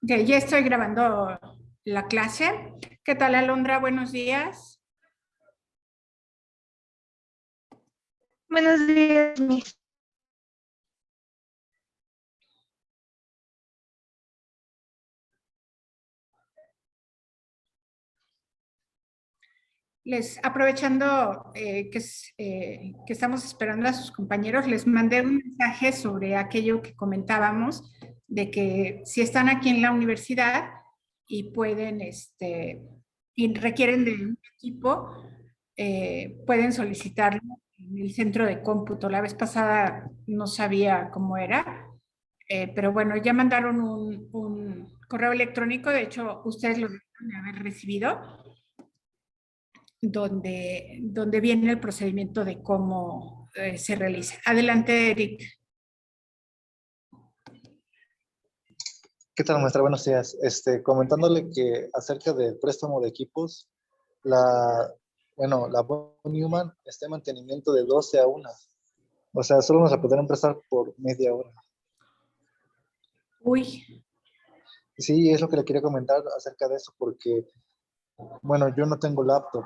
Ok, ya estoy grabando la clase. ¿Qué tal, Alondra? Buenos días. Buenos días, Miss. Aprovechando que estamos esperando a sus compañeros, les mandé un mensaje sobre aquello que comentábamos, de que si están aquí en la universidad y pueden, y requieren de un equipo, pueden solicitarlo en el centro de cómputo. La vez pasada no sabía cómo era. Pero bueno, ya mandaron un correo electrónico, de hecho, ustedes lo deben de haber recibido, donde viene el procedimiento de cómo se realiza. Adelante, Eric. ¿Qué tal, maestra? Buenos días. Comentándole que acerca del préstamo de equipos, la Von Neumann está en mantenimiento de 12 a 1. O sea, solo nos podrán prestar por media hora. Uy, Sí, es lo que le quería comentar acerca de eso, porque, bueno, yo no tengo laptop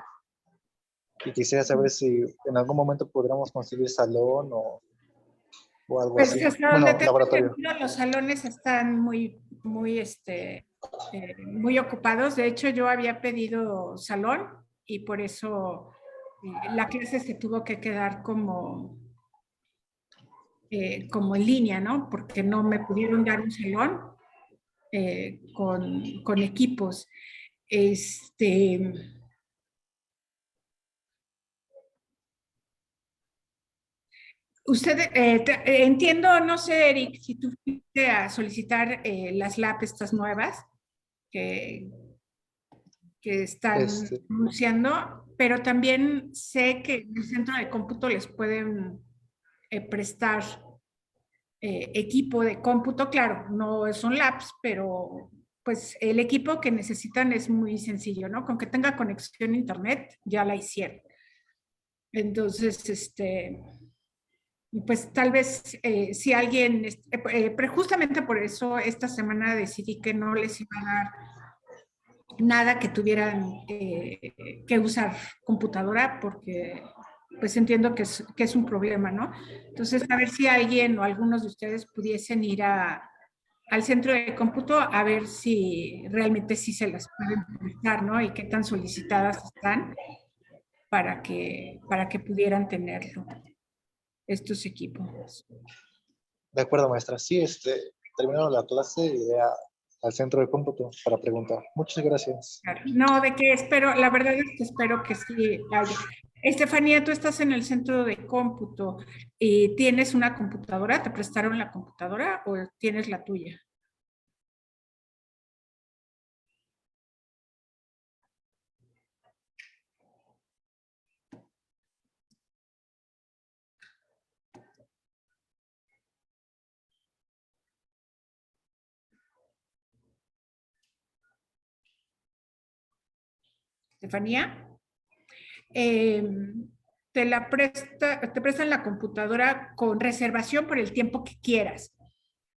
y quisiera saber si en algún momento podríamos conseguir salón o algo pues así. hasta donde Bueno, tengo laboratorio. entendido, los salones están muy ocupados. De hecho, yo había pedido salón y por eso la clase se tuvo que quedar como en línea, ¿no? Porque no me pudieron dar un salón con equipos. Este, entiendo, no sé, Eric, si tú fuiste a solicitar las LAP estas nuevas que, que están Este, anunciando, pero también sé que en el centro de cómputo les pueden prestar equipo de cómputo, claro, no son labs, pero pues el equipo que necesitan es muy sencillo, ¿no? Con que tenga conexión a internet, ya la hicieron. Entonces, pues tal vez si alguien, pero justamente por eso esta semana decidí que no les iba a dar nada que tuvieran que usar computadora, porque pues entiendo que es un problema, ¿no? Entonces, a ver si alguien o algunos de ustedes pudiesen ir al centro de cómputo a ver si realmente sí se las pueden prestar, ¿no? Y qué tan solicitadas están para que pudieran tenerlo, estos equipos. de acuerdo, maestra. Sí, terminando la clase, iré al centro de cómputo para preguntar. Muchas gracias. Claro. No, de que espero, la verdad es que espero que sí haya. Estefanía, tú estás en el centro de cómputo y tienes una computadora, ¿te prestaron la computadora o tienes la tuya? Estefanía, eh, te prestan la computadora con reservación por el tiempo que quieras.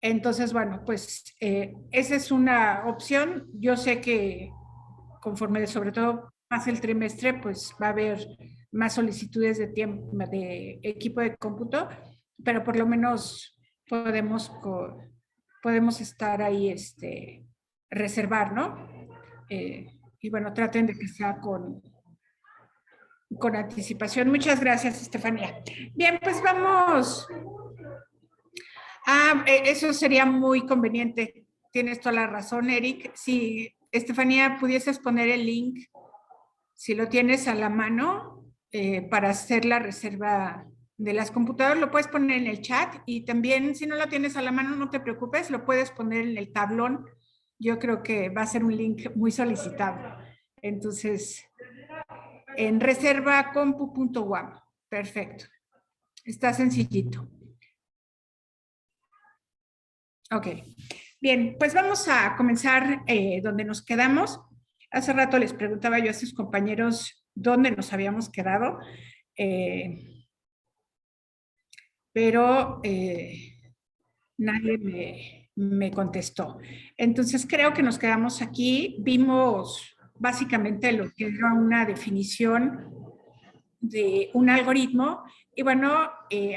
Entonces, bueno, pues esa es una opción. Yo sé que conforme sobre todo pase el trimestre, pues va a haber más solicitudes de tiempo, de equipo de cómputo, pero por lo menos podemos estar ahí, reservar, ¿no? Y bueno, traten de que sea con anticipación. Muchas gracias, Estefanía. Bien, pues vamos. Eso sería muy conveniente. Tienes toda la razón, Eric. Si, Estefanía, pudieses poner el link, si lo tienes a la mano, para hacer la reserva de las computadoras, lo puedes poner en el chat y también si no lo tienes a la mano, no te preocupes, lo puedes poner en el tablón. Yo creo que va a ser un link muy solicitado. Entonces, en reservacompu.wam. Perfecto. Está sencillito. Ok. Bien, pues vamos a comenzar donde nos quedamos. Hace rato les preguntaba yo a sus compañeros dónde nos habíamos quedado, pero Nadie me contestó. Entonces creo que nos quedamos aquí. Vimos básicamente lo que era una definición de un algoritmo. Y bueno,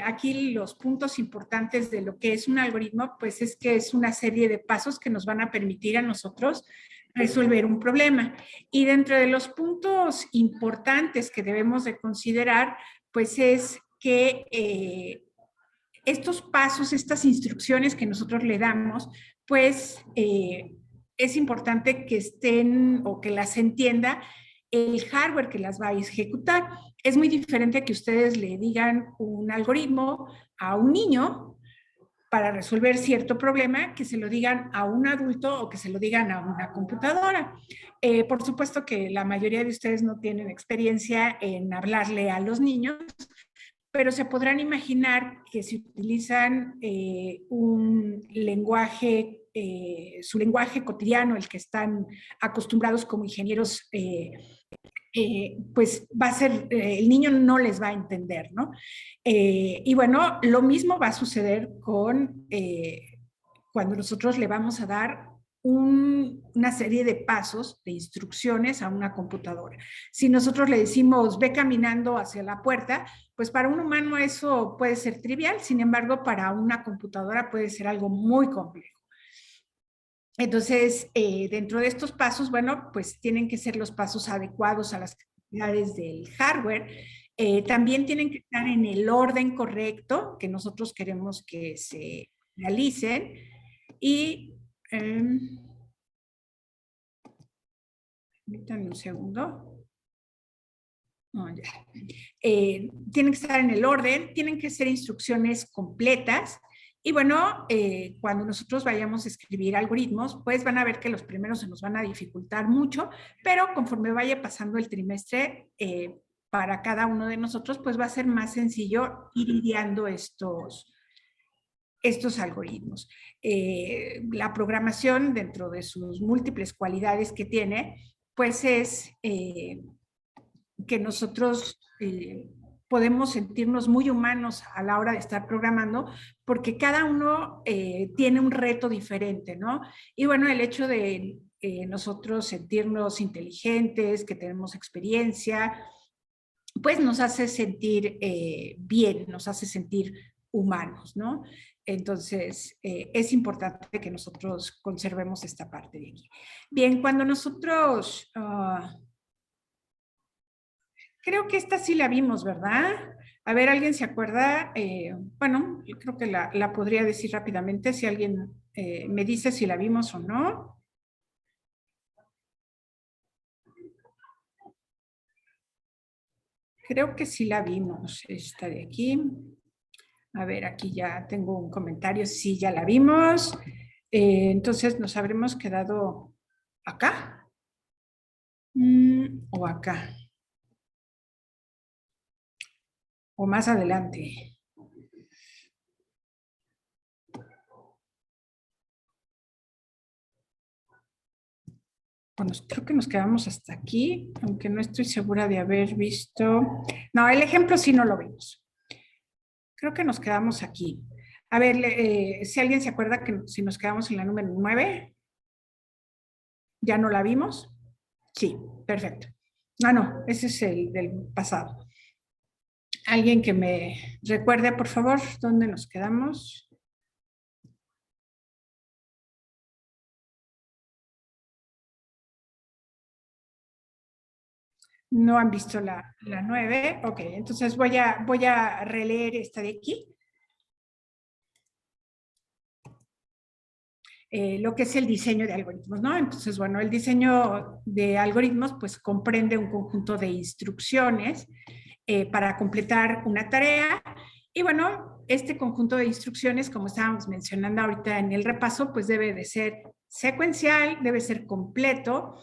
aquí los puntos importantes de lo que es un algoritmo, pues es que es una serie de pasos que nos van a permitir a nosotros resolver un problema. Y dentro de los puntos importantes que debemos de considerar, pues es que estos pasos, estas instrucciones que nosotros le damos, pues es importante que estén o que las entienda el hardware que las va a ejecutar. Es muy diferente que ustedes le digan un algoritmo a un niño para resolver cierto problema, que se lo digan a un adulto o que se lo digan a una computadora. Por supuesto que la mayoría de ustedes no tienen experiencia en hablarle a los niños, pero se podrán imaginar que si utilizan un lenguaje, su lenguaje cotidiano, el que están acostumbrados como ingenieros, pues va a ser, el niño no les va a entender, ¿no? Y bueno, lo mismo va a suceder con cuando nosotros le vamos a dar una serie de pasos, de instrucciones a una computadora. Si nosotros le decimos, ve caminando hacia la puerta, pues para un humano eso puede ser trivial, sin embargo, para una computadora puede ser algo muy complejo. Entonces, dentro de estos pasos, bueno, pues tienen que ser los pasos adecuados a las capacidades del hardware. También tienen que estar en el orden correcto que nosotros queremos que se realicen. Y, permítanme un segundo. Oh, ya. Tienen que estar en el orden, tienen que ser instrucciones completas. Y bueno, cuando nosotros vayamos a escribir algoritmos, pues van a ver que los primeros se nos van a dificultar mucho, pero conforme vaya pasando el trimestre, para cada uno de nosotros, pues va a ser más sencillo ir ideando estos algoritmos. La programación, dentro de sus múltiples cualidades que tiene, pues es que nosotros podemos sentirnos muy humanos a la hora de estar programando, porque cada uno tiene un reto diferente, ¿no? Y bueno, el hecho de nosotros sentirnos inteligentes, que tenemos experiencia, pues nos hace sentir bien, nos hace sentir humanos, ¿no? Entonces, es importante que nosotros conservemos esta parte de aquí. Bien, cuando nosotros... creo que esta sí la vimos, ¿verdad? A ver, ¿alguien se acuerda? Bueno, yo creo que la podría decir rápidamente si alguien me dice si la vimos o no. Creo que sí la vimos, esta de aquí. A ver, aquí ya tengo un comentario, sí, ya la vimos. Entonces, ¿nos habremos quedado acá? ¿O acá? ¿O más adelante? Bueno, creo que nos quedamos hasta aquí, aunque no estoy segura de haber visto. No, el ejemplo sí no lo vimos. Creo que nos quedamos aquí. A ver, si alguien se acuerda que si nos quedamos en la número 9, ¿ya no la vimos? Sí, perfecto. Ah, no, ese es el del pasado. Alguien que me recuerde, por favor, dónde nos quedamos. No han visto la 9. Ok, entonces voy a releer esta de aquí. Lo que es el diseño de algoritmos, ¿no? Entonces, bueno, el diseño de algoritmos pues comprende un conjunto de instrucciones para completar una tarea. Y bueno, este conjunto de instrucciones, como estábamos mencionando ahorita en el repaso, pues debe de ser secuencial, debe ser completo,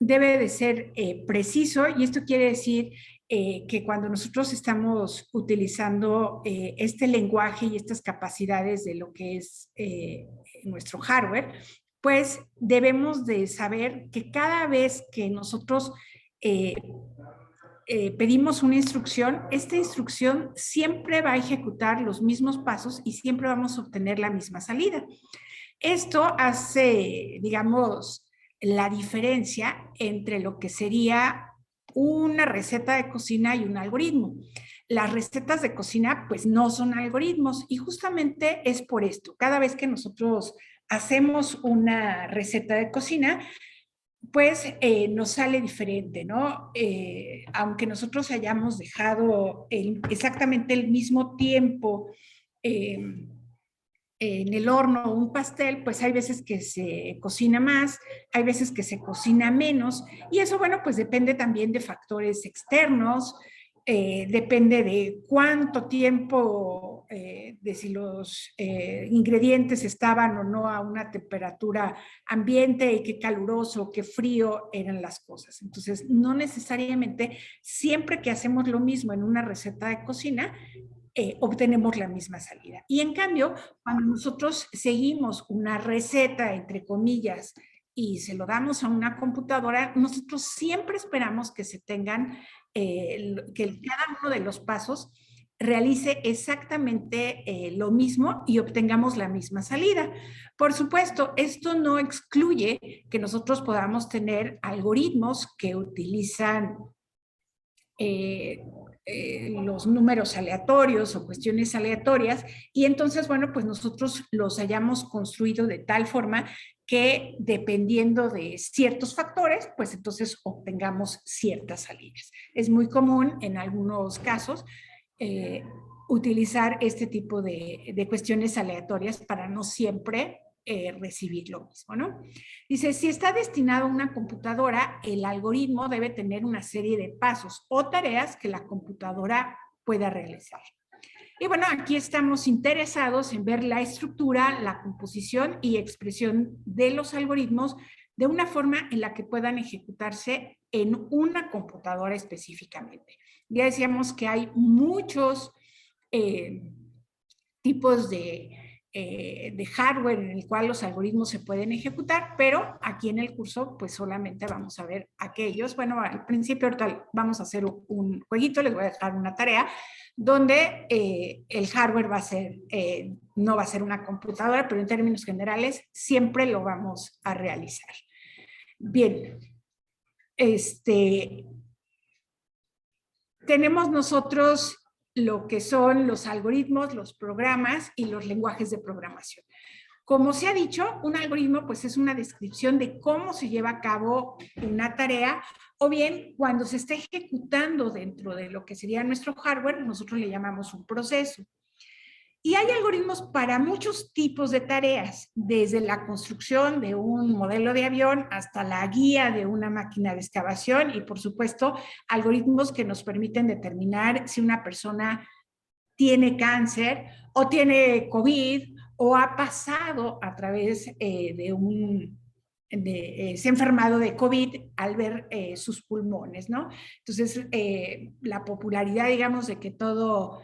debe de ser preciso, y esto quiere decir que cuando nosotros estamos utilizando este lenguaje y estas capacidades de lo que es nuestro hardware, pues debemos de saber que cada vez que nosotros pedimos una instrucción, esta instrucción siempre va a ejecutar los mismos pasos y siempre vamos a obtener la misma salida. Esto hace, digamos, la diferencia entre lo que sería una receta de cocina y un algoritmo. Las recetas de cocina pues no son algoritmos y justamente es por esto. Cada vez que nosotros hacemos una receta de cocina, pues nos sale diferente, ¿no? Aunque nosotros hayamos dejado exactamente el mismo tiempo en el horno un pastel, pues hay veces que se cocina más, hay veces que se cocina menos, y eso, bueno, pues depende también de factores externos, depende de cuánto tiempo, de si los ingredientes estaban o no a una temperatura ambiente y qué caluroso, qué frío eran las cosas. Entonces, no necesariamente siempre que hacemos lo mismo en una receta de cocina, obtenemos la misma salida. Y en cambio, cuando nosotros seguimos una receta, entre comillas, y se lo damos a una computadora, nosotros siempre esperamos que se tengan, que cada uno de los pasos realice exactamente lo mismo y obtengamos la misma salida. Por supuesto, esto no excluye que nosotros podamos tener algoritmos que utilizan los números aleatorios o cuestiones aleatorias, y entonces, bueno, pues nosotros los hayamos construido de tal forma que dependiendo de ciertos factores, pues entonces obtengamos ciertas salidas. Es muy común en algunos casos utilizar este tipo de cuestiones aleatorias para no siempre recibir lo mismo, ¿no? Dice, si está destinado a una computadora, el algoritmo debe tener una serie de pasos o tareas que la computadora pueda realizar. Y bueno, aquí estamos interesados en ver la estructura, la composición y expresión de los algoritmos de una forma en la que puedan ejecutarse en una computadora específicamente. Ya decíamos que hay muchos tipos de hardware en el cual los algoritmos se pueden ejecutar, pero aquí en el curso pues solamente vamos a ver aquellos. Bueno, al principio ahorita vamos a hacer un jueguito, les voy a dejar una tarea donde el hardware va a ser, no va a ser una computadora, pero en términos generales siempre lo vamos a realizar. Bien, tenemos nosotros lo que son los algoritmos, los programas y los lenguajes de programación. Como se ha dicho, un algoritmo pues es una descripción de cómo se lleva a cabo una tarea, o bien cuando se está ejecutando dentro de lo que sería nuestro hardware, nosotros le llamamos un proceso. Y hay algoritmos para muchos tipos de tareas, desde la construcción de un modelo de avión hasta la guía de una máquina de excavación y, por supuesto, algoritmos que nos permiten determinar si una persona tiene cáncer o tiene COVID o ha pasado a través se ha enfermado de COVID al ver sus pulmones, ¿no? Entonces, la popularidad, digamos, de que todo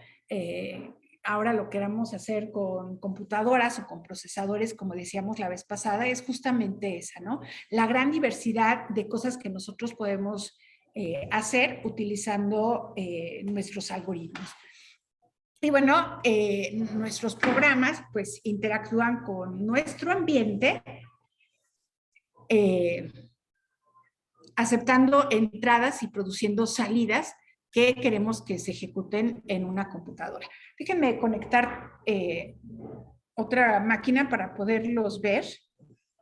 ahora lo queramos hacer con computadoras o con procesadores, como decíamos la vez pasada, es justamente esa, ¿no? La gran diversidad de cosas que nosotros podemos hacer utilizando nuestros algoritmos. Y bueno, nuestros programas pues interactúan con nuestro ambiente, aceptando entradas y produciendo salidas que queremos que se ejecuten en una computadora. Déjenme conectar otra máquina para poderlos ver.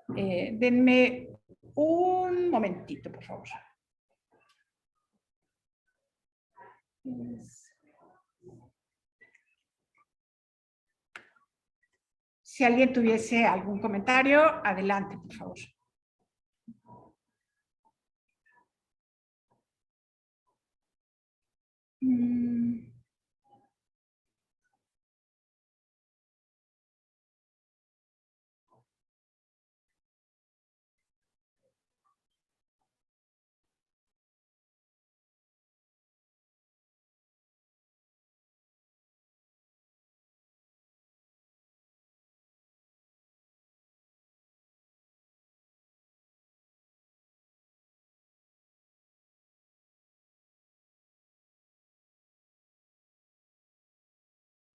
Denme un momentito, por favor. Si alguien tuviese algún comentario, adelante, por favor.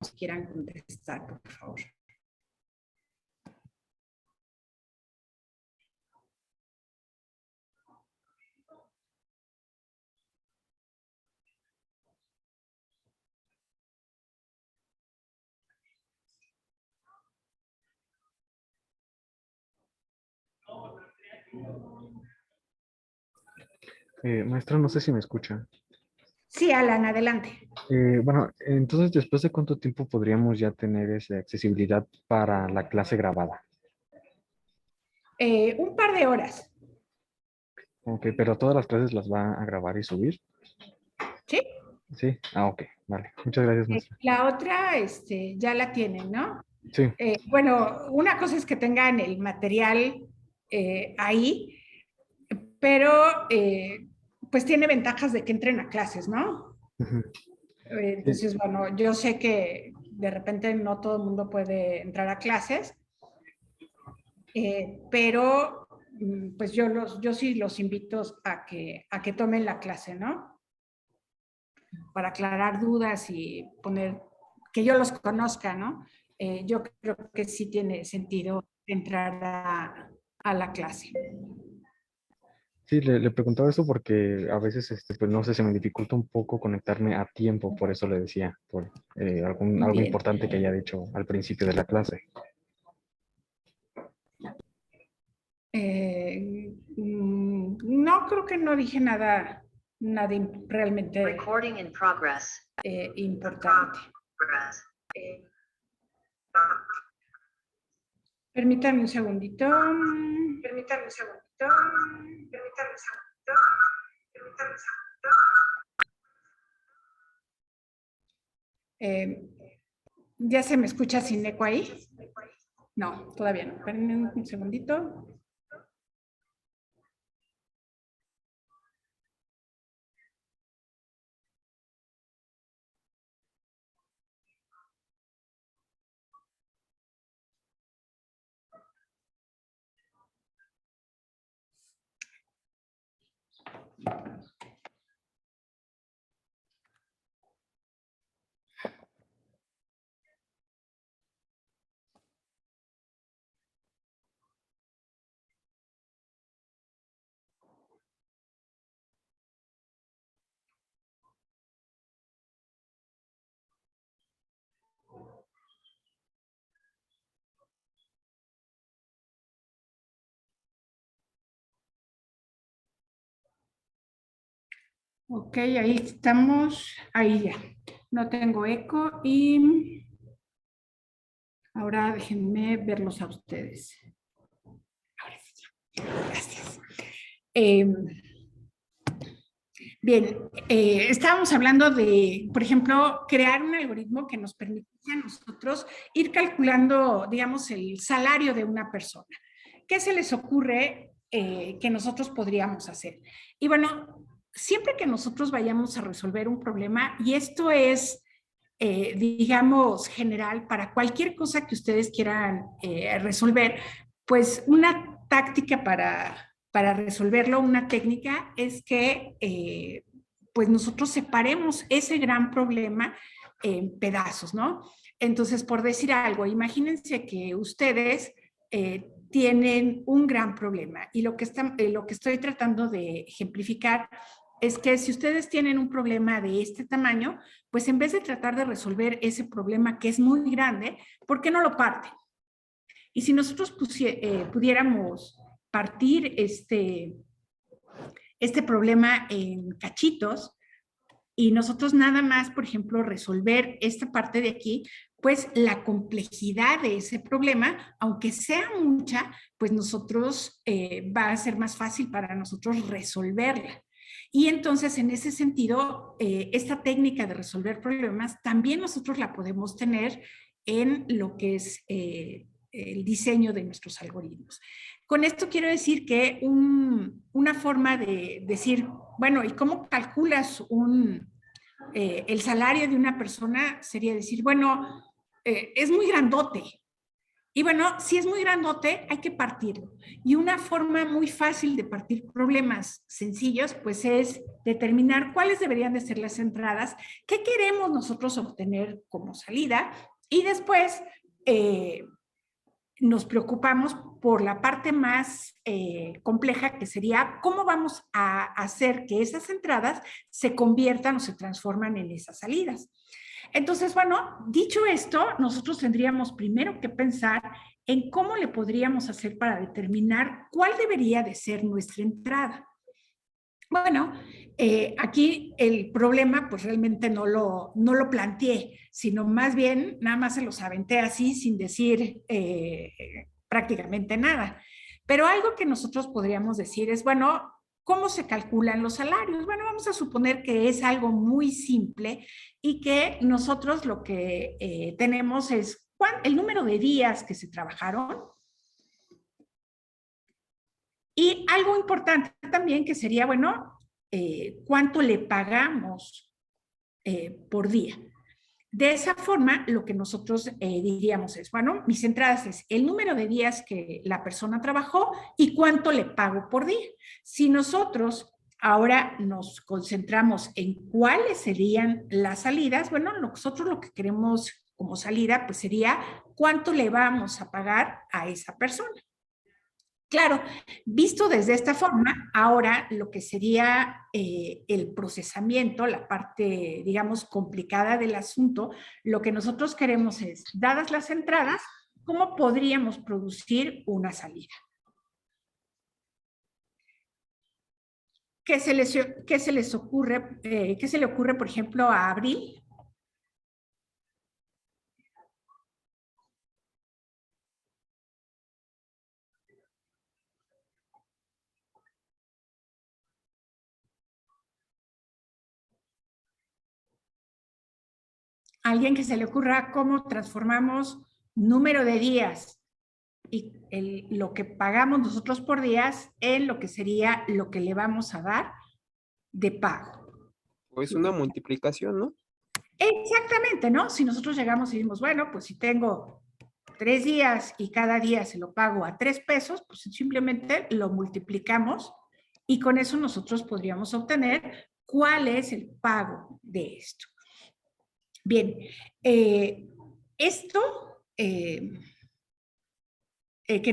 nos quieran contestar, por favor. Maestra, no sé si me escucha. Sí, Alan, adelante. Bueno, entonces, ¿después de cuánto tiempo podríamos ya tener esa accesibilidad para la clase grabada? Un par de horas, Ok, pero todas las clases las va a grabar y subir. ¿sí? Sí, ok, vale. Muchas gracias, maestra. La otra, ya la tienen, ¿no? Sí, Bueno, una cosa es que tengan el material ahí, pero pues tiene ventajas de que entren a clases, ¿no? ujú, sí, Entonces, bueno, yo sé que de repente no todo el mundo puede entrar a clases, pero pues yo sí los invito a que tomen la clase, ¿no? Para aclarar dudas y poner, que yo los conozca, ¿no? Yo creo que sí tiene sentido entrar a la clase. sí, le preguntaba eso porque a veces, pues no sé, se me dificulta un poco conectarme a tiempo, por eso le decía, por algo Bien. importante que haya dicho al principio de la clase. No creo que no dije nada, realmente Recording in progress. importante. Permítanme un segundito. Permítanme un segundito. Permítanme un segundito. Permítanme un segundito. ¿Ya se me escucha sin eco ahí? No, todavía no. Espérenme un segundito. Ok, ahí estamos. Ahí ya. No tengo eco y ahora déjenme verlos a ustedes. Ahora sí. Gracias. Bien, estábamos hablando de, por ejemplo, crear un algoritmo que nos permitiese a nosotros ir calculando, digamos, el salario de una persona. ¿Qué se les ocurre que nosotros podríamos hacer? Y bueno, siempre que nosotros vayamos a resolver un problema, y esto es, digamos, general para cualquier cosa que ustedes quieran resolver, pues una táctica para resolverlo, una técnica es que pues nosotros separemos ese gran problema en pedazos, ¿no? Entonces, por decir algo, imagínense que ustedes tienen un gran problema y lo que estoy tratando de ejemplificar es que si ustedes tienen un problema de este tamaño, pues en vez de tratar de resolver ese problema que es muy grande, ¿por qué no lo parten? Y si nosotros pudiéramos partir este problema en cachitos y nosotros nada más, por ejemplo, resolver esta parte de aquí, pues la complejidad de ese problema, aunque sea mucha, pues nosotros va a ser más fácil para nosotros resolverla. Y entonces, en ese sentido, esta técnica de resolver problemas también nosotros la podemos tener en lo que es el diseño de nuestros algoritmos. Con esto quiero decir que una forma de decir, bueno, ¿y cómo calculas el salario de una persona? Sería decir, bueno, es muy grandote. Y bueno, si es muy grandote, hay que partirlo. Y una forma muy fácil de partir problemas sencillos, pues es determinar cuáles deberían de ser las entradas, qué queremos nosotros obtener como salida y después nos preocupamos por la parte más compleja, que sería cómo vamos a hacer que esas entradas se conviertan o se transforman en esas salidas. Entonces, bueno, dicho esto, nosotros tendríamos primero que pensar en cómo le podríamos hacer para determinar cuál debería de ser nuestra entrada. Bueno, aquí el problema pues realmente no lo planteé, sino más bien nada más se los aventé así sin decir prácticamente nada. Pero algo que nosotros podríamos decir es, bueno, ¿cómo se calculan los salarios? Bueno, vamos a suponer que es algo muy simple y que nosotros lo que tenemos es el número de días que se trabajaron. Y algo importante también que sería, bueno, cuánto le pagamos por día. De esa forma, lo que nosotros diríamos es, bueno, mis entradas es el número de días que la persona trabajó y cuánto le pago por día. Si nosotros ahora nos concentramos en cuáles serían las salidas, bueno, nosotros lo que queremos como salida, pues sería cuánto le vamos a pagar a esa persona. Claro, visto desde esta forma, ahora lo que sería el procesamiento, la parte, digamos, complicada del asunto, lo que nosotros queremos es, dadas las entradas, ¿cómo podríamos producir una salida? ¿Qué se les ocurre, qué se le ocurre, por ejemplo, a Abril? ¿Alguien que se le ocurra cómo transformamos número de días y lo que pagamos nosotros por días en lo que sería lo que le vamos a dar de pago? Pues una multiplicación, ¿no? Exactamente, ¿no? Si nosotros llegamos y decimos, bueno, pues si tengo 3 días y cada día se lo pago a 3 pesos, pues simplemente lo multiplicamos y con eso nosotros podríamos obtener cuál es el pago de esto. Bien, esto que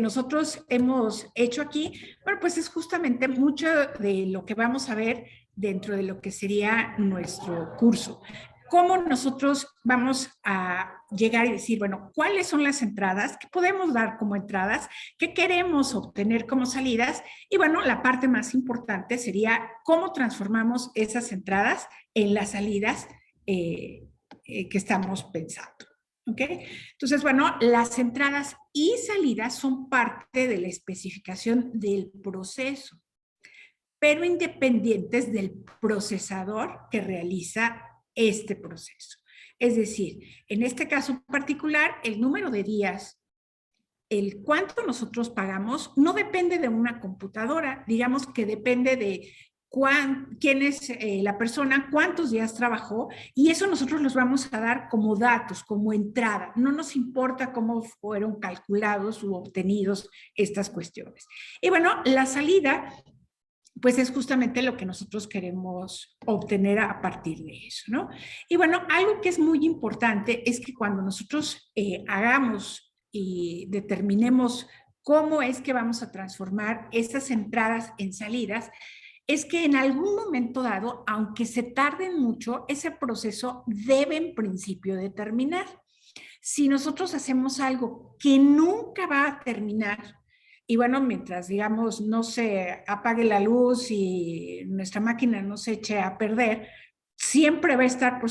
nosotros hemos hecho aquí, bueno, pues es justamente mucho de lo que vamos a ver dentro de lo que sería nuestro curso. ¿Cómo nosotros vamos a llegar y decir, bueno, cuáles son las entradas, qué podemos dar como entradas, qué queremos obtener como salidas? Y bueno, la parte más importante sería cómo transformamos esas entradas en las salidas que estamos pensando. ¿Ok? Entonces, bueno, las entradas y salidas son parte de la especificación del proceso, pero independientes del procesador que realiza este proceso. Es decir, en este caso particular, el número de días, el cuánto nosotros pagamos, no depende de una computadora, digamos que depende de quién es la persona, cuántos días trabajó, y eso nosotros los vamos a dar como datos, como entrada. No nos importa cómo fueron calculados u obtenidos estas cuestiones. Y bueno, la salida, pues es justamente lo que nosotros queremos obtener a partir de eso, ¿no? Y bueno, algo que es muy importante es que cuando nosotros hagamos y determinemos cómo es que vamos a transformar esas entradas en salidas, es que en algún momento dado, aunque se tarden mucho, ese proceso debe en principio de terminar. Si nosotros hacemos algo que nunca va a terminar, y bueno, mientras, digamos, no se apague la luz y nuestra máquina no se eche a perder, siempre va a estar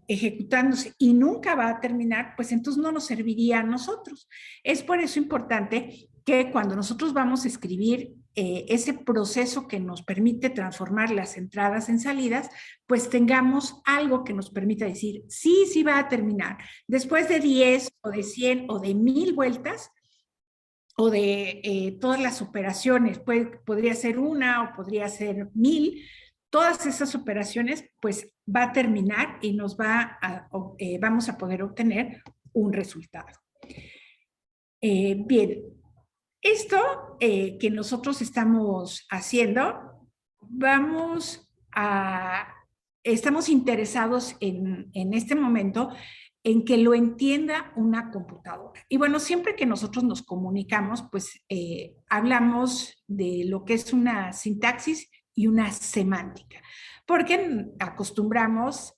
ejecutándose y nunca va a terminar, pues entonces no nos serviría a nosotros. Es por eso importante que cuando nosotros vamos a escribir ese proceso que nos permite transformar las entradas en salidas, pues tengamos algo que nos permita decir, sí, sí va a terminar. Después de 10 o de 100 o de 1000 vueltas, o de todas las operaciones, podría ser una o podría ser 1000, todas esas operaciones, pues va a terminar y vamos a poder obtener un resultado. Bien, esto que nosotros estamos haciendo, estamos interesados en este momento en que lo entienda una computadora. Y bueno, siempre que nosotros nos comunicamos, pues hablamos de lo que es una sintaxis y una semántica, porque acostumbramos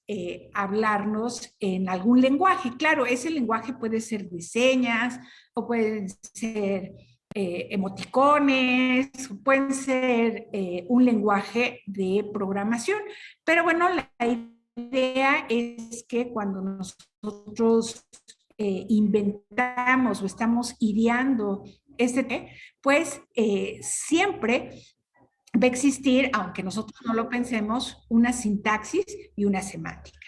hablarnos en algún lenguaje. Claro, ese lenguaje puede ser de señas o pueden ser emoticones, pueden ser un lenguaje de programación, pero bueno, la idea es que cuando nosotros inventamos o estamos ideando pues siempre va a existir, aunque nosotros no lo pensemos, una sintaxis y una semántica.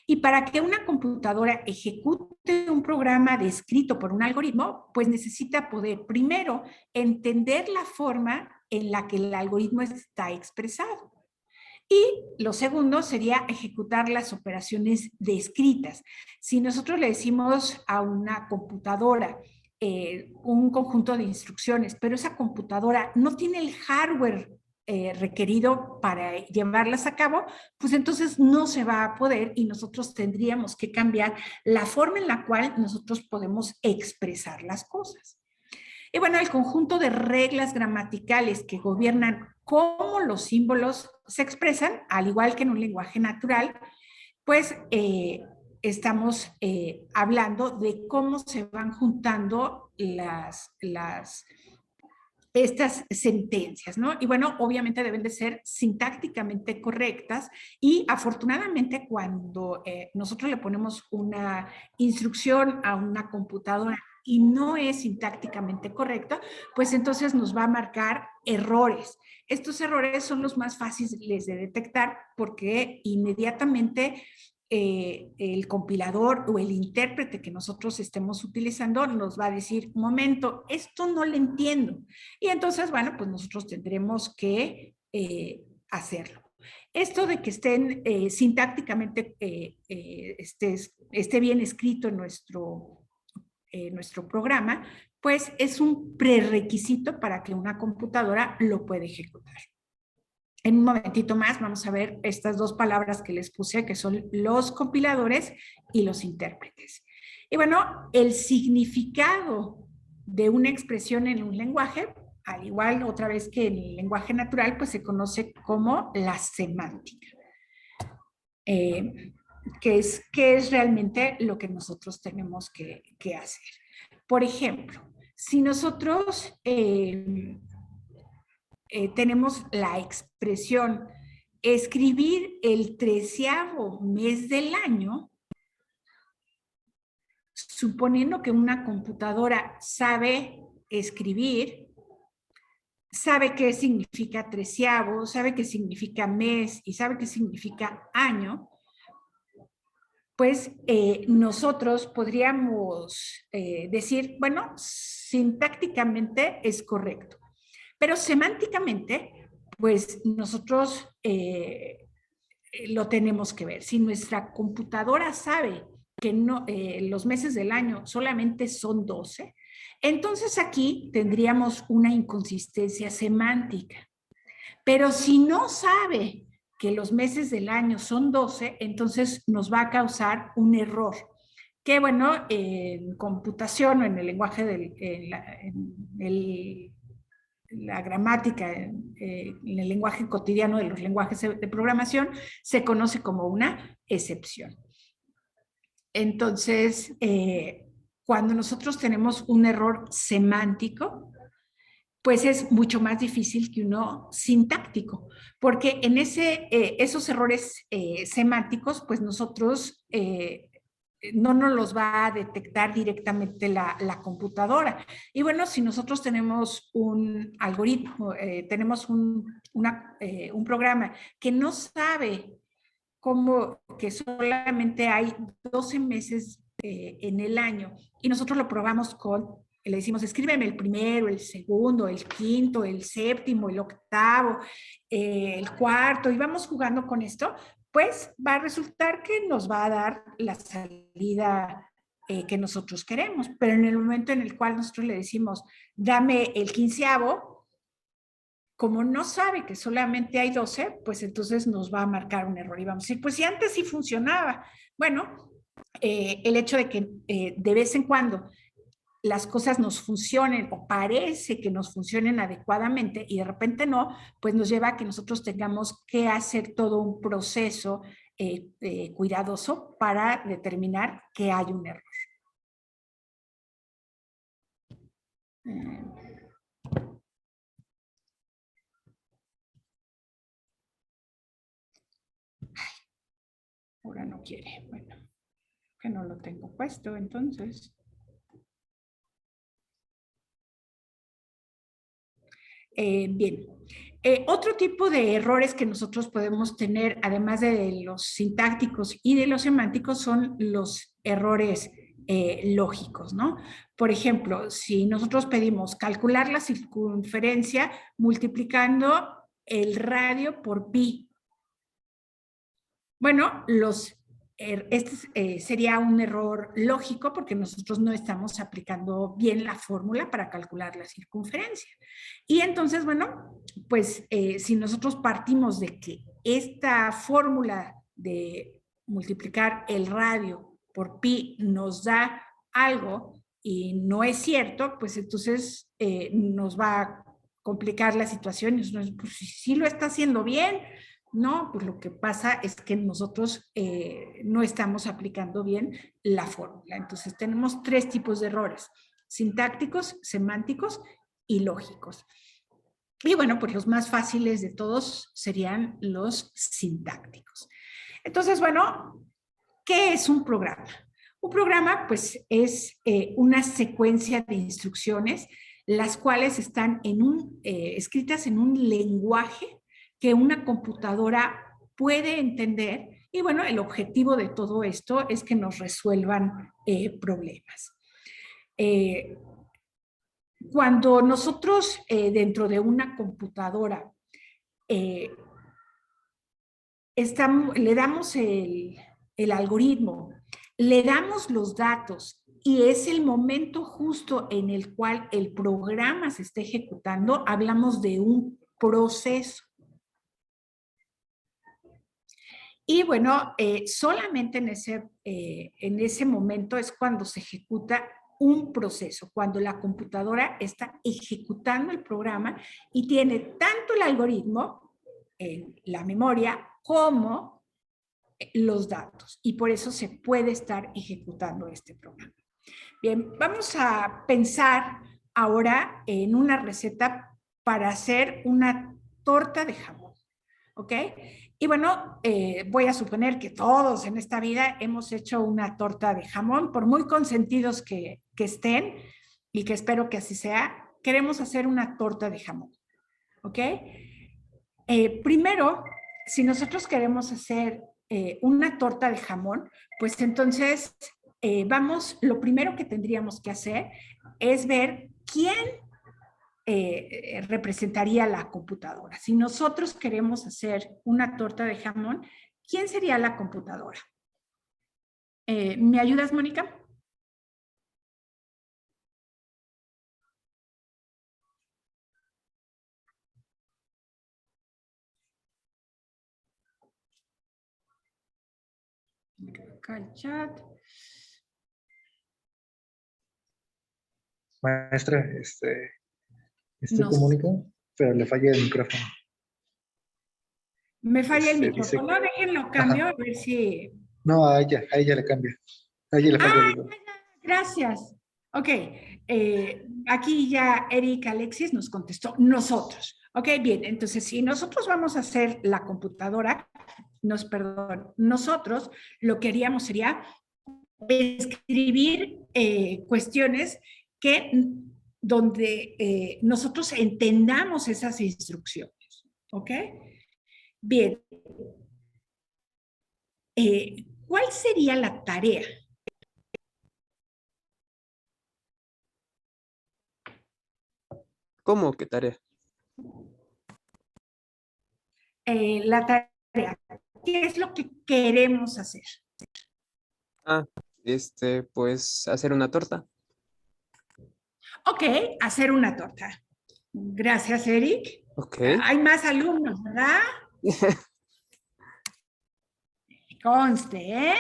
Y para que una computadora ejecute un programa descrito por un algoritmo, pues necesita poder primero entender la forma en la que el algoritmo está expresado. Y lo segundo sería ejecutar las operaciones descritas. Si nosotros le decimos a una computadora un conjunto de instrucciones, pero esa computadora no tiene el hardware requerido para llevarlas a cabo, pues entonces no se va a poder y nosotros tendríamos que cambiar la forma en la cual nosotros podemos expresar las cosas. Y bueno, el conjunto de reglas gramaticales que gobiernan cómo los símbolos se expresan, al igual que en un lenguaje natural, pues estamos hablando de cómo se van juntando estas sentencias, ¿no? Y bueno, obviamente deben de ser sintácticamente correctas y afortunadamente cuando nosotros le ponemos una instrucción a una computadora y no es sintácticamente correcta, pues entonces nos va a marcar errores. Estos errores son los más fáciles de detectar porque inmediatamente el compilador o el intérprete que nosotros estemos utilizando nos va a decir, un momento, esto no lo entiendo. Y entonces, bueno, pues nosotros tendremos que hacerlo. Esto de que estén sintácticamente, esté bien escrito en nuestro programa, pues es un prerequisito para que una computadora lo pueda ejecutar. En un momentito más vamos a ver estas dos palabras que les puse, que son los compiladores y los intérpretes. Y bueno, el significado de una expresión en un lenguaje, al igual otra vez que en el lenguaje natural, pues se conoce como la semántica. Que es realmente lo que nosotros tenemos que hacer. Por ejemplo, si nosotros tenemos la expresión escribir el 13º mes del año, suponiendo que una computadora sabe escribir, sabe qué significa 13º, sabe qué significa mes y sabe qué significa año, pues nosotros podríamos decir, bueno, sintácticamente es correcto, pero semánticamente, pues nosotros lo tenemos que ver. Si nuestra computadora sabe que no, los meses del año solamente son 12, entonces aquí tendríamos una inconsistencia semántica. Pero si no sabe que los meses del año son 12, entonces nos va a causar un error. Que bueno, en computación o en el lenguaje la gramática, en el lenguaje cotidiano de los lenguajes de programación, se conoce como una excepción. Entonces, cuando nosotros tenemos un error semántico, pues es mucho más difícil que uno sintáctico, porque en esos errores semánticos, pues nosotros no nos los va a detectar directamente la computadora. Y bueno, si nosotros tenemos un algoritmo, tenemos un programa que no sabe que solamente hay 12 meses en el año y nosotros lo probamos le decimos, escríbeme el primero, el segundo, el quinto, el séptimo, el octavo, el cuarto, y vamos jugando con esto, pues va a resultar que nos va a dar la salida que nosotros queremos, pero en el momento en el cual nosotros le decimos, dame el 15avo, como no sabe que solamente hay 12, pues entonces nos va a marcar un error y vamos a decir, pues si antes sí funcionaba. Bueno, el hecho de que de vez en cuando las cosas nos funcionen o parece que nos funcionen adecuadamente y de repente no, pues nos lleva a que nosotros tengamos que hacer todo un proceso cuidadoso para determinar que hay un error. Ahora no quiere. Bueno, que no lo tengo puesto, entonces. Bien. Otro tipo de errores que nosotros podemos tener, además de los sintácticos y de los semánticos, son los errores lógicos, ¿no? Por ejemplo, si nosotros pedimos calcular la circunferencia multiplicando el radio por pi. Bueno, este sería un error lógico porque nosotros no estamos aplicando bien la fórmula para calcular la circunferencia. Y entonces, bueno, pues si nosotros partimos de que esta fórmula de multiplicar el radio por pi nos da algo y no es cierto, pues entonces nos va a complicar la situación y pues, si lo está haciendo bien. No, pues lo que pasa es que nosotros no estamos aplicando bien la fórmula. Entonces tenemos 3 tipos de errores: sintácticos, semánticos y lógicos. Y bueno, pues los más fáciles de todos serían los sintácticos. Entonces, bueno, ¿qué es un programa? Un programa, pues, es una secuencia de instrucciones, las cuales están escritas en un lenguaje que una computadora puede entender. Y bueno, el objetivo de todo esto es que nos resuelvan problemas. Cuando nosotros dentro de una computadora le damos el algoritmo, le damos los datos y es el momento justo en el cual el programa se está ejecutando, hablamos de un proceso. Y bueno, solamente en ese momento es cuando se ejecuta un proceso, cuando la computadora está ejecutando el programa y tiene tanto el algoritmo en la memoria como los datos. Y por eso se puede estar ejecutando este programa. Bien, vamos a pensar ahora en una receta para hacer una torta de jamón. ¿Ok? Y bueno, voy a suponer que todos en esta vida hemos hecho una torta de jamón, por muy consentidos que estén, y que espero que así sea, queremos hacer una torta de jamón. ¿Ok? Primero, si nosotros queremos hacer una torta de jamón, pues entonces lo primero que tendríamos que hacer es ver quién representaría la computadora. Si nosotros queremos hacer una torta de jamón, ¿quién sería la computadora? ¿Me ayudas, Mónica? Acá el chat. Maestra, estoy No, comunicando, pero le falla el micrófono. me falla el Dice, micrófono, déjenlo cambio, ajá. a ver si... No, a ella le cambia. A ella le falla, digo. Gracias. Ok, aquí ya Eric Alexis nos contestó, nosotros. Ok, bien, entonces si nosotros vamos a hacer la computadora, nosotros lo que haríamos sería escribir cuestiones donde nosotros entendamos esas instrucciones. ¿Ok? Bien. ¿Cuál sería la tarea? ¿Cómo? ¿Qué tarea? La tarea. ¿Qué es lo que queremos hacer? Ah, Pues hacer una torta. Ok, hacer una torta. Gracias, Eric. Ok. Hay más alumnos, ¿verdad? Conste, ¿eh?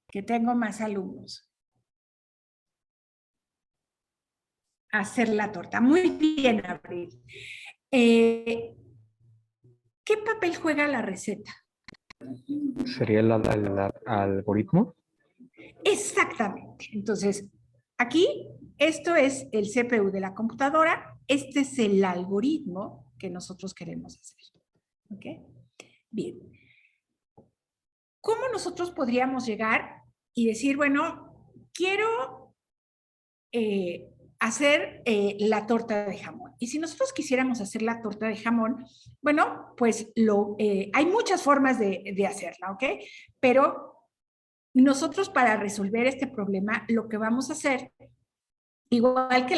Que tengo más alumnos. Hacer la torta. Muy bien, Abril. ¿Qué papel juega la receta? ¿Sería el algoritmo? Exactamente. Entonces, aquí, esto es el CPU de la computadora. Este es el algoritmo que nosotros queremos hacer. ¿Ok? Bien. ¿Cómo nosotros podríamos llegar y decir, bueno, quiero hacer la torta de jamón? Y si nosotros quisiéramos hacer la torta de jamón, bueno, pues hay muchas formas de hacerla, ¿ok? Pero nosotros para resolver este problema, lo que vamos a hacer, igual que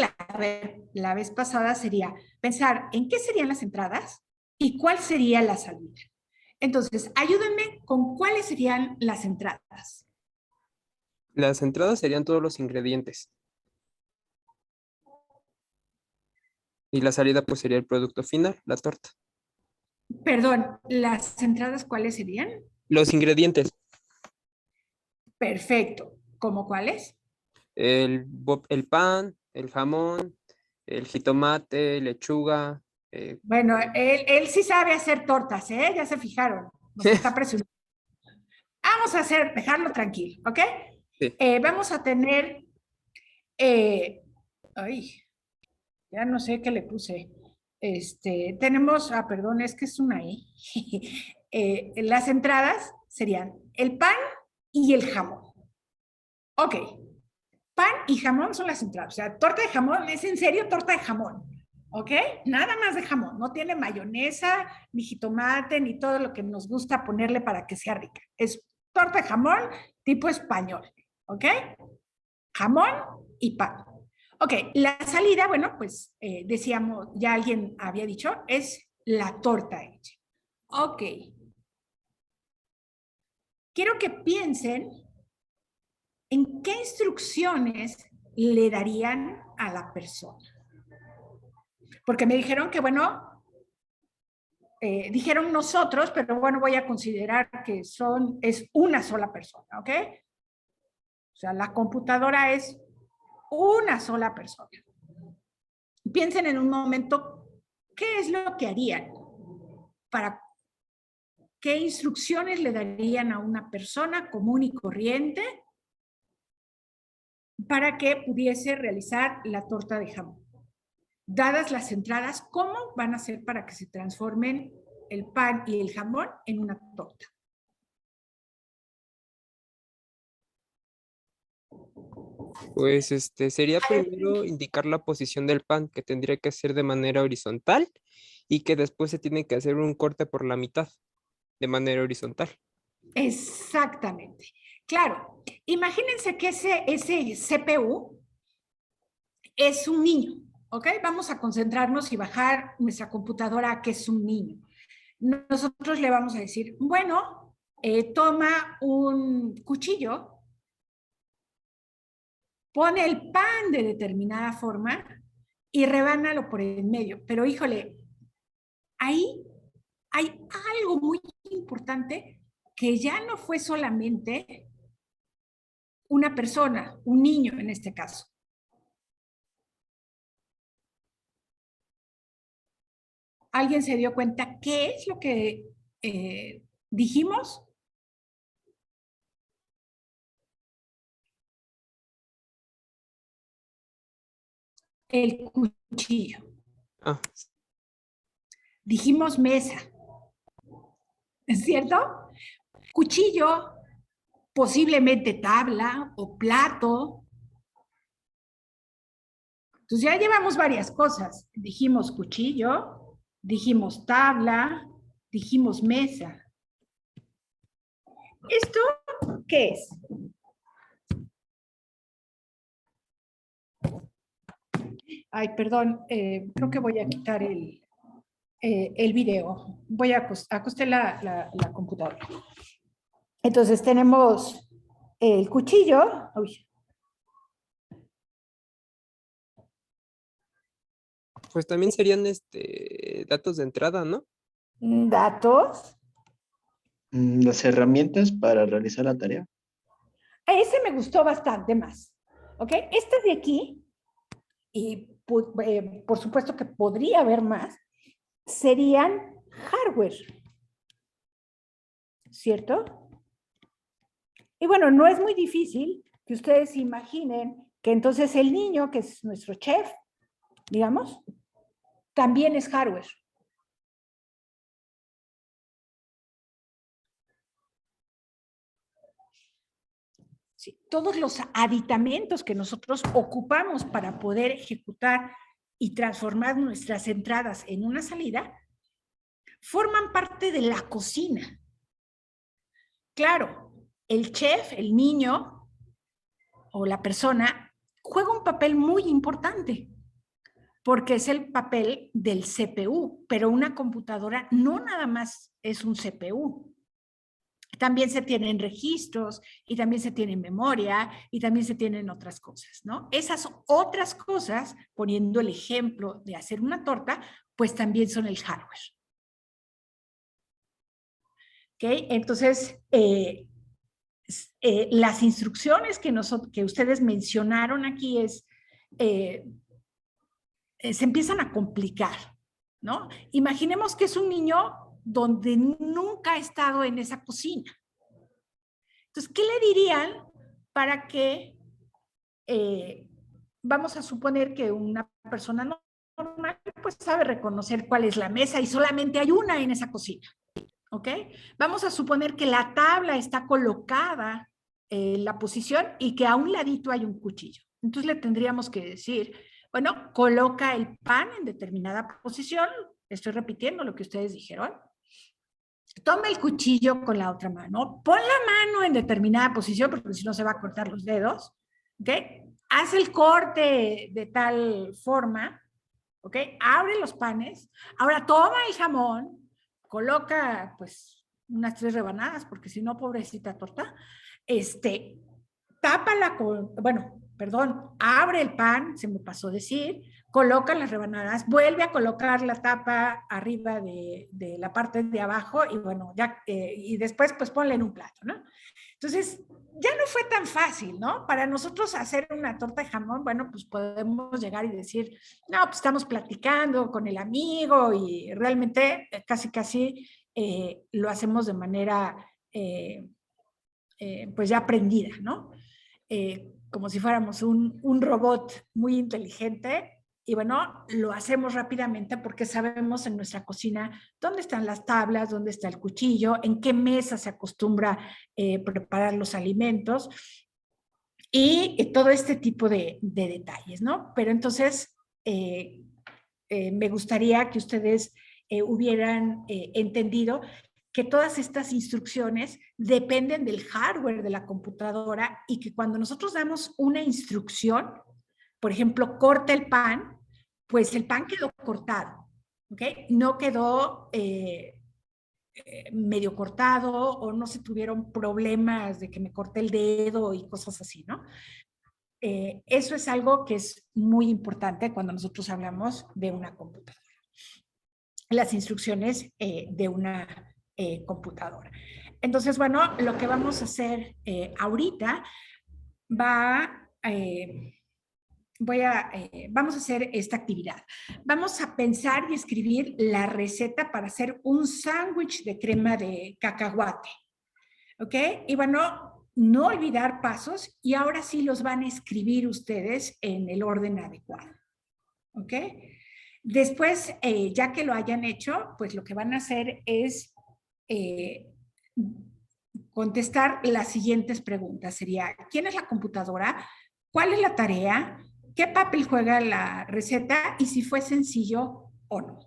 la vez pasada, sería pensar en qué serían las entradas y cuál sería la salida. Entonces, ayúdenme con cuáles serían las entradas. Las entradas serían todos los ingredientes. Y la salida pues sería el producto final, la torta. Perdón, ¿las entradas cuáles serían? Los ingredientes. Perfecto. ¿Cómo cuáles? El pan, el jamón, el jitomate, lechuga. Bueno, él sí sabe hacer tortas, ¿eh? Ya se fijaron. Nos está presionando. Vamos a dejarlo tranquilo, ¿ok? Sí. Vamos a tener, ay, ya no sé qué le puse. Tenemos, perdón, es que es una I. Las entradas serían el pan y el jamón. Ok, pan y jamón son las entradas. O sea, torta de jamón, es en serio torta de jamón. ¿Ok? Nada más de jamón. No tiene mayonesa, ni jitomate, ni todo lo que nos gusta ponerle para que sea rica. Es torta de jamón tipo español. ¿Ok? Jamón y pan. Ok, la salida, bueno, pues decíamos, ya alguien había dicho, es la torta hecha. Ok. Quiero que piensen en qué instrucciones le darían a la persona. Porque me dijeron que, bueno, dijeron nosotros, pero bueno, voy a considerar que es una sola persona, ¿ok? O sea, la computadora es una sola persona. Piensen en un momento, ¿qué es lo que harían? ¿Qué instrucciones le darían a una persona común y corriente para que pudiese realizar la torta de jamón? Dadas las entradas, ¿cómo van a hacer para que se transformen el pan y el jamón en una torta? Pues sería primero indicar la posición del pan, que tendría que ser de manera horizontal y que después se tiene que hacer un corte por la mitad de manera horizontal. Exactamente. Claro, imagínense que ese CPU es un niño, ¿ok? Vamos a concentrarnos y bajar nuestra computadora a que es un niño. Nosotros le vamos a decir, bueno, toma un cuchillo, pone el pan de determinada forma y rebánalo por el medio. Pero híjole, ahí hay algo muy importante que ya no fue solamente una persona, un niño en este caso. ¿Alguien se dio cuenta qué es lo que dijimos? El cuchillo. Ah, Dijimos mesa, ¿es cierto? Cuchillo, posiblemente tabla o plato. Entonces ya llevamos varias cosas. Dijimos cuchillo, dijimos tabla, dijimos mesa. ¿Esto qué es? Ay, perdón, creo que voy a quitar el video. Voy a acostar la computadora. Entonces tenemos el cuchillo, uy, Pues también serían datos de entrada, ¿no? datos. Las herramientas para realizar la tarea. Ese me gustó bastante más. ¿Ok? Este de aquí, y por supuesto que podría haber más, serían hardware. ¿Cierto? Y bueno, no es muy difícil que ustedes imaginen que entonces el niño, que es nuestro chef, digamos, también es hardware. Sí, todos los aditamentos que nosotros ocupamos para poder ejecutar y transformar nuestras entradas en una salida forman parte de la cocina. Claro, el chef, el niño o la persona juega un papel muy importante porque es el papel del CPU, pero una computadora no nada más es un CPU. También se tienen registros y también se tiene memoria y también se tienen otras cosas, ¿no? Esas otras cosas, poniendo el ejemplo de hacer una torta, pues también son el hardware. ¿Ok? Entonces, las instrucciones que ustedes mencionaron aquí se empiezan a complicar, ¿no? Imaginemos que es un niño donde nunca ha estado en esa cocina. Entonces, ¿qué le dirían para que, vamos a suponer que una persona normal, pues sabe reconocer cuál es la mesa y solamente hay una en esa cocina, ¿ok? Vamos a suponer que la tabla está colocada en la posición y que a un ladito hay un cuchillo. Entonces le tendríamos que decir, bueno, coloca el pan en determinada posición, estoy repitiendo lo que ustedes dijeron, toma el cuchillo con la otra mano, pon la mano en determinada posición, porque si no se va a cortar los dedos, ¿ok? Haz el corte de tal forma, ¿ok? Abre los panes, ahora toma el jamón, coloca pues unas 3 rebanadas, porque si no, pobrecita torta, tápala con, bueno, perdón, abre el pan, se me pasó decir, coloca las rebanadas, vuelve a colocar la tapa arriba de la parte de abajo y bueno, ya, y después pues ponle en un plato, ¿no? Entonces, ya no fue tan fácil, ¿no? Para nosotros hacer una torta de jamón, bueno, pues podemos llegar y decir, no, pues estamos platicando con el amigo y realmente casi lo hacemos de manera, pues ya aprendida, ¿no? Como si fuéramos un robot muy inteligente y bueno, lo hacemos rápidamente porque sabemos en nuestra cocina dónde están las tablas, dónde está el cuchillo, en qué mesa se acostumbra preparar los alimentos y todo este tipo de detalles, ¿no? Pero entonces me gustaría que ustedes hubieran entendido que todas estas instrucciones dependen del hardware de la computadora y que cuando nosotros damos una instrucción, por ejemplo, corta el pan, pues el pan quedó cortado, ¿ok? No quedó medio cortado o no se tuvieron problemas de que me corté el dedo y cosas así, ¿no? Eso es algo que es muy importante cuando nosotros hablamos de una computadora. Las instrucciones de una computadora. Entonces, bueno, lo que vamos a hacer ahorita vamos a hacer esta actividad. Vamos a pensar y escribir la receta para hacer un sándwich de crema de cacahuate. ¿Ok? Y bueno, no olvidar pasos y ahora sí los van a escribir ustedes en el orden adecuado. ¿Ok? Después, ya que lo hayan hecho, pues lo que van a hacer es contestar las siguientes preguntas. Sería, ¿quién es la computadora? ¿Cuál es la tarea? ¿Qué papel juega la receta? Y si fue sencillo o no.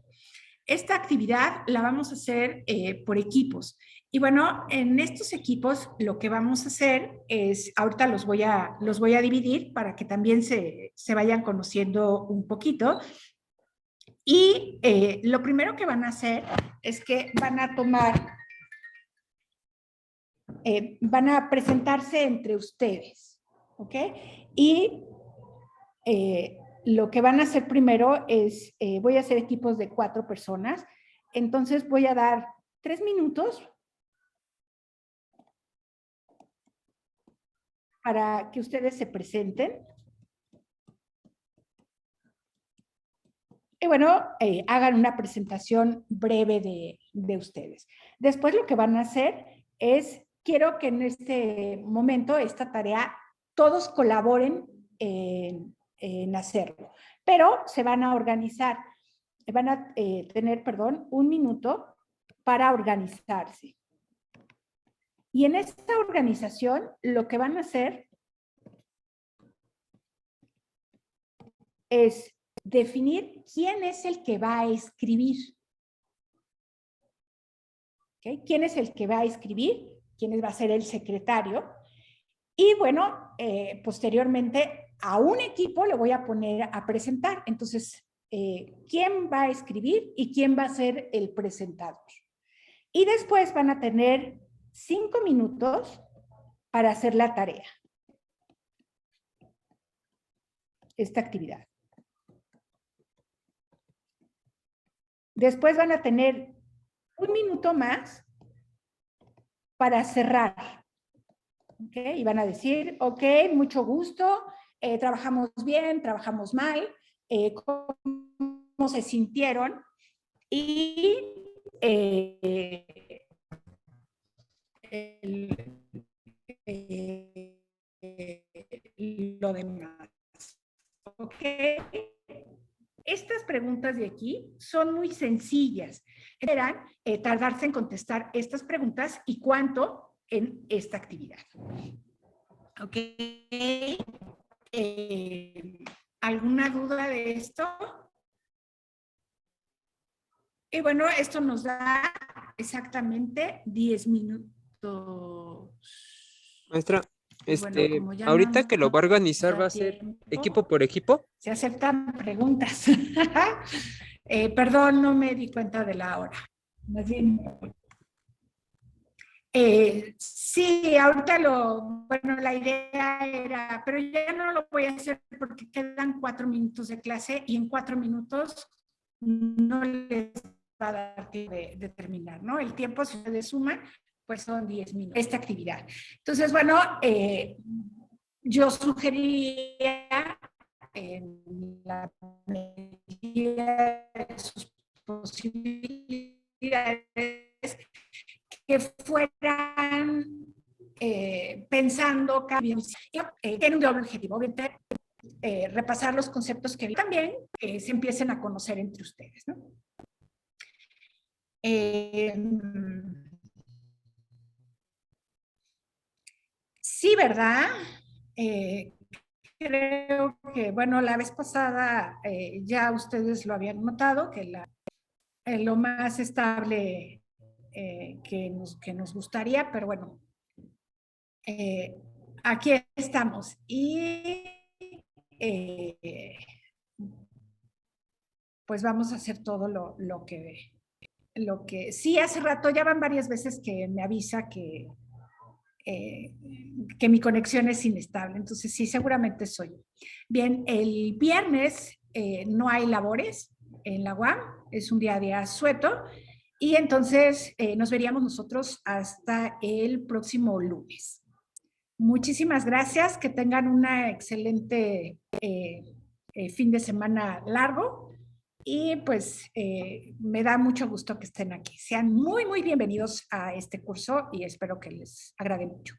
Esta actividad la vamos a hacer por equipos. Y bueno, en estos equipos lo que vamos a hacer es, ahorita los voy a dividir para que también se vayan conociendo un poquito. Y lo primero que van a hacer es que van a tomar van a presentarse entre ustedes, ¿ok? Y lo que van a hacer primero es, voy a hacer equipos de 4 personas, entonces voy a dar 3 minutos para que ustedes se presenten. Y bueno, hagan una presentación breve de ustedes. Después lo que van a hacer es, quiero que en este momento, esta tarea, todos colaboren en hacerlo, pero se van a organizar, van a tener, perdón, 1 minuto para organizarse. Y en esta organización, lo que van a hacer es definir quién es el que va a escribir. ¿Okay? ¿Quién es el que va a escribir? ¿Quién va a ser el secretario? Y bueno, posteriormente a un equipo le voy a poner a presentar. Entonces, ¿quién va a escribir y quién va a ser el presentador? Y después van a tener 5 minutos para hacer la tarea. Esta actividad. Después van a tener 1 minuto más para cerrar. ¿Okay? Y van a decir, ok, mucho gusto, trabajamos bien, trabajamos mal, cómo se sintieron y lo demás. Ok. Estas preguntas de aquí son muy sencillas. Deberán tardarse en contestar estas preguntas y cuánto en esta actividad. ¿Ok? ¿Alguna duda de esto? Y bueno, esto nos da exactamente 10 minutos. Maestra, Bueno, como ya ahorita no que lo va a nos organizar da va a ser tiempo, equipo por equipo. se aceptan preguntas. Perdón, no me di cuenta de la hora. Más bien, sí, ahorita bueno, la idea era, pero ya no lo voy a hacer porque quedan 4 minutos de clase y en 4 minutos no les va a dar tiempo de terminar, ¿no? El tiempo, si ustedes suman, pues son 10 minutos. Esta actividad. Entonces, bueno, yo sugeriría en la medida de sus posibilidades que fueran pensando cambios, tienen un doble objetivo, obviamente, repasar los conceptos que también se empiecen a conocer entre ustedes, ¿no? Sí, ¿verdad? Creo que, bueno, la vez pasada ya ustedes lo habían notado, que lo más estable que nos gustaría, pero bueno, aquí estamos. Y pues vamos a hacer todo lo que sí, hace rato, ya van varias veces que me avisa que mi conexión es inestable, entonces sí, seguramente soy yo. Bien, el viernes no hay labores en la UAM, es un día de asueto, y entonces nos veríamos nosotros hasta el próximo lunes. Muchísimas gracias, que tengan una excelente fin de semana largo y pues me da mucho gusto que estén aquí. Sean muy, muy bienvenidos a este curso y espero que les agrade mucho.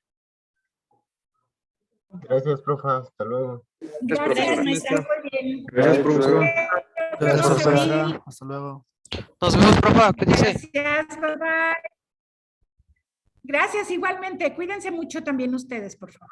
Gracias, profa. Hasta luego. Gracias, maestra. Muy bien. Gracias, profesor. Gracias, profesora. Hasta luego. Nos vemos, profa. ¿Qué dice? Gracias, bye bye. Gracias igualmente. Cuídense mucho también ustedes, por favor.